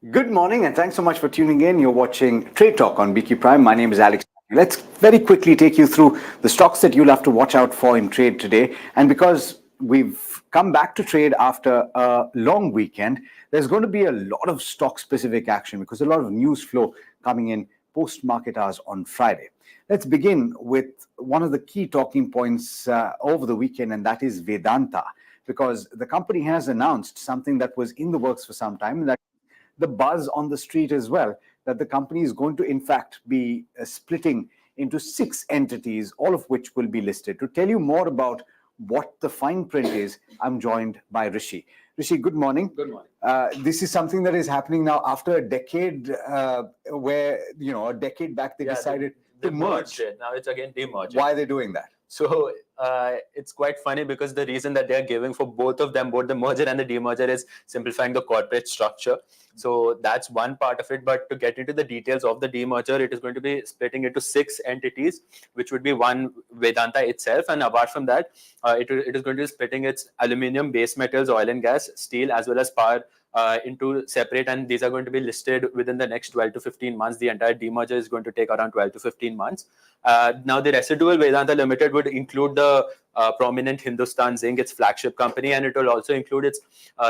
Good morning, and thanks so much for tuning in. You're watching Trade Talk on BQ Prime. My name is Alex. Let's very quickly take you through the stocks that you'll have to watch out for in trade today. And because we've come back to trade after a long weekend, there's going to be a lot of stock specific action because a lot of news flow coming in post market hours on Friday. Let's begin with one of the key talking points over the weekend, and that is Vedanta, because the company has announced something that was in the works for some time, and that the buzz on the street as well that the company is going to, in fact, be splitting into 6 entities, all of which will be listed. To tell you more about what the fine print is, I'm joined by Rishi. Rishi, good morning. Good morning. This is something that is happening now after a decade, where a decade back they decided to merge. Now it's again demerging. Why are they doing that? So it's quite funny because the reason that they're giving for both of them, both the merger and the demerger, is simplifying the corporate structure. So that's one part of it. But to get into the details of the demerger, it is going to be splitting into 6 entities, which would be one Vedanta itself. And apart from that, it is going to be splitting its aluminium, base metals, oil and gas, steel, as well as power into separate, and these are going to be listed within the next 12 to 15 months. The entire demerger is going to take around 12 to 15 months. Now, the residual Vedanta Limited would include the prominent Hindustan Zinc, its flagship company, and it will also include its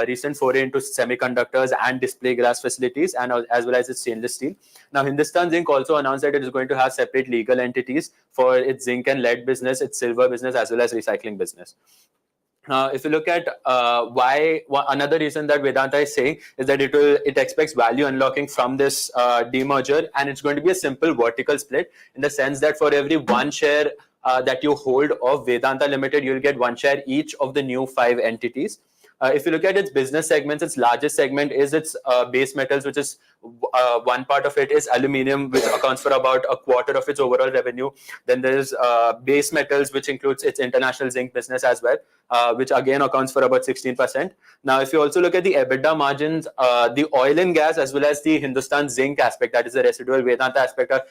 recent foray into semiconductors and display glass facilities, and as well as its stainless steel. Now, Hindustan Zinc also announced that it is going to have separate legal entities for its zinc and lead business, its silver business, as well as recycling business. If you look at another reason that Vedanta is saying is that it expects value unlocking from this demerger, and it's going to be a simple vertical split in the sense that for every one share that you hold of Vedanta Limited, you'll get one share each of the new 5 entities. If you look at its business segments, its largest segment is its base metals, which is one part of it is aluminium, which accounts for about a quarter of its overall revenue. Then there's base metals, which includes its international zinc business as well, which again accounts for about 16%. Now, if you also look at the EBITDA margins, the oil and gas as well as the Hindustan Zinc aspect, that is the residual Vedanta aspect, are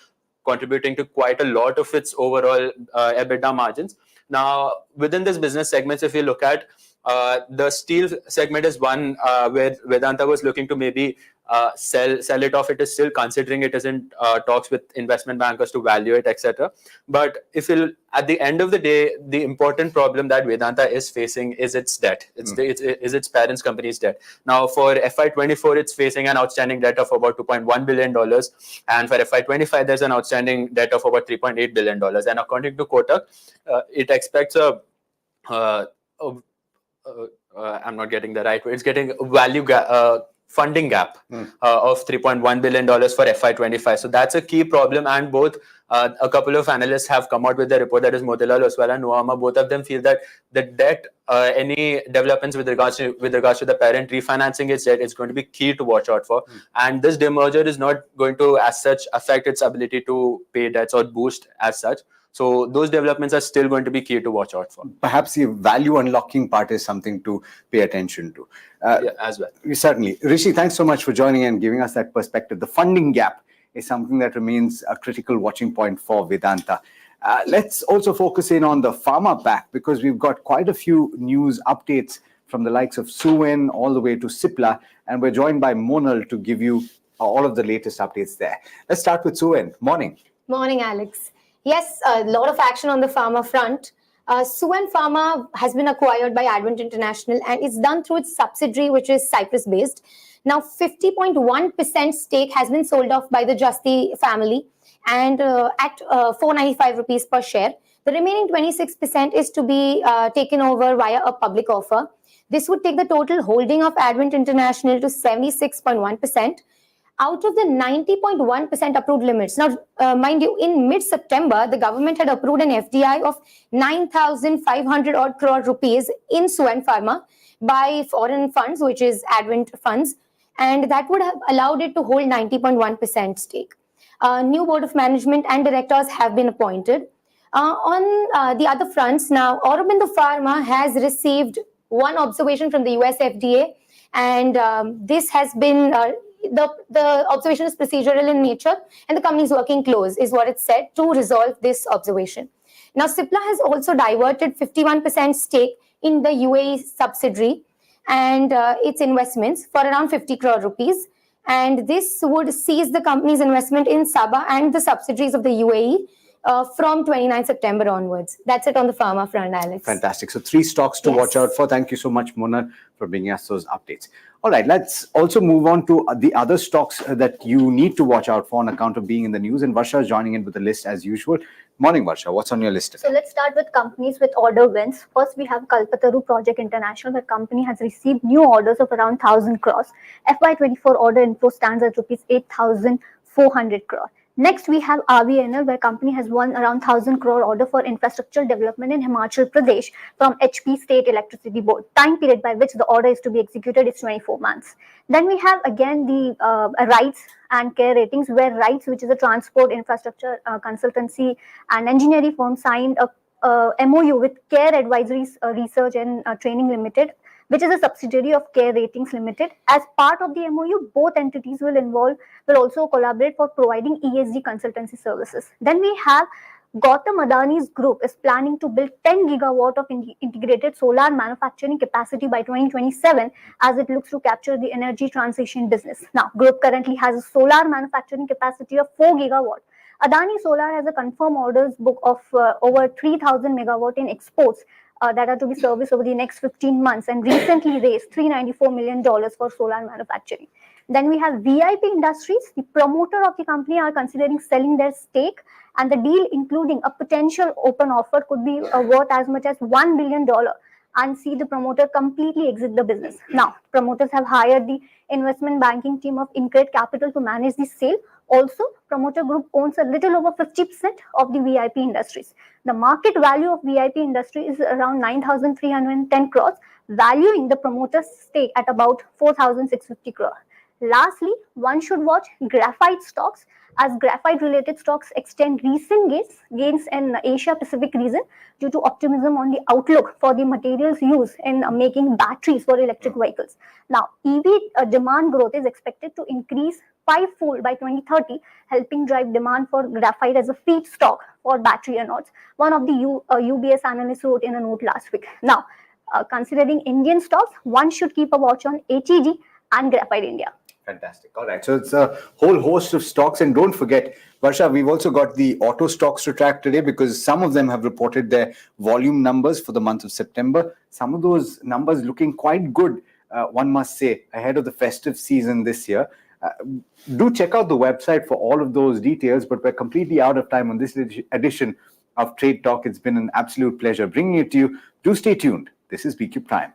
contributing to quite a lot of its overall EBITDA margins. Now, within this business segments, if you look at the steel segment is one where Vedanta was looking to maybe sell it off. It is still considering, it is in talks with investment bankers to value it, etc. But if you, at the end of the day, the important problem that Vedanta is facing is its debt. Is its parents' company's debt. Now, for FY24, it's facing an outstanding debt of about $2.1 billion. And for FY25, there's an outstanding debt of about $3.8 billion. And according to Kotak, it expects I'm not getting the right word. It's getting a funding gap of $3.1 billion for FY25. So that's a key problem. And both a couple of analysts have come out with a report, that is Motilal Oswal and Nuvama. Both of them feel that the debt, any developments with regards to the parent refinancing its debt, is going to be key to watch out for. And this demerger is not going to, as such, affect its ability to pay debts or boost as such. So those developments are still going to be key to watch out for. Perhaps the value unlocking part is something to pay attention to. As well. Certainly. Rishi, thanks so much for joining and giving us that perspective. The funding gap is something that remains a critical watching point for Vedanta. Let's also focus in on the Pharma pack, because we've got quite a few news updates from the likes of Suven all the way to Cipla, and we're joined by Monal to give you all of the latest updates there. Let's start with Suven. Morning. Morning, Alex. Yes, a lot of action on the pharma front. Suven Pharma has been acquired by Advent International, and it's done through its subsidiary, which is Cyprus-based. Now, 50.1% stake has been sold off by the Justi family, and at 495 rupees per share. The remaining 26% is to be taken over via a public offer. This would take the total holding of Advent International to 76.1%. Out of the 90.1% approved limits. Now, mind you, in mid-September, the government had approved an FDI of 9,500 odd crore rupees in Suven Pharma by foreign funds, which is Advent funds, and that would have allowed it to hold 90.1% stake. New board of management and directors have been appointed. On the other fronts, now, Aurobindo Pharma has received one observation from the US FDA, and this has been... The observation is procedural in nature, and the company is working close, is what it said, to resolve this observation. Now, Cipla has also diverted 51% stake in the UAE subsidiary and its investments for around 50 crore rupees. and this would cease the company's investment in Sabah and the subsidiaries of the UAE from 29 September onwards. That's it on the pharma front, Alex. Fantastic. So 3 stocks to watch out for. Thank you so much, Mona, for bringing us those updates. All right, let's also move on to the other stocks that you need to watch out for on account of being in the news. And Varsha is joining in with the list as usual. Morning, Varsha. What's on your list today? So let's start with companies with order wins. First, we have Kalpataru Project International. The company has received new orders of around 1,000 crores. FY24 order inflow stands at rupees 8,400 crore. Next, we have RVNL, where company has won around 1,000 crore order for infrastructure development in Himachal Pradesh from HP State Electricity Board. Time period by which the order is to be executed is 24 months. Then we have again the rights and care ratings, where rights, which is a transport infrastructure consultancy and engineering firm, signed a MOU with Care Advisories Research and Training Limited, which is a subsidiary of Care Ratings Limited. As part of the MOU, both entities will also collaborate for providing ESG consultancy services. Then we have Gautam Adani's group is planning to build 10 gigawatt of integrated solar manufacturing capacity by 2027 as it looks to capture the energy transition business. Now, group currently has a solar manufacturing capacity of 4 gigawatt. Adani Solar has a confirmed orders book of over 3,000 megawatt in exports that are to be serviced over the next 15 months, and recently raised $394 million for solar manufacturing. Then we have VIP Industries. The promoter of the company are considering selling their stake, and the deal, including a potential open offer, could be worth as much as $1 billion and see the promoter completely exit the business. Now, promoters have hired the investment banking team of Incred Capital to manage the sale. Also, promoter group owns a little over 50% of the VIP Industries. The market value of VIP Industry is around 9,310 crores, valuing the promoter's stake at about 4,650 crores. Lastly, one should watch graphite stocks, as graphite related stocks extend recent gains in Asia Pacific region due to optimism on the outlook for the materials used in making batteries for electric vehicles. Now, EV demand growth is expected to increase 5-fold by 2030, helping drive demand for graphite as a feedstock for battery anodes. One of the UBS analysts wrote in a note last week. Now, considering Indian stocks, one should keep a watch on HEG and Graphite India. Fantastic. All right. So it's a whole host of stocks. And don't forget, Varsha, we've also got the auto stocks to track today, because some of them have reported their volume numbers for the month of September. Some of those numbers looking quite good, one must say, ahead of the festive season this year. Do check out the website for all of those details, but we're completely out of time on this edition of Trade Talk. It's been an absolute pleasure bringing it to you. Do stay tuned. This is BQ Prime.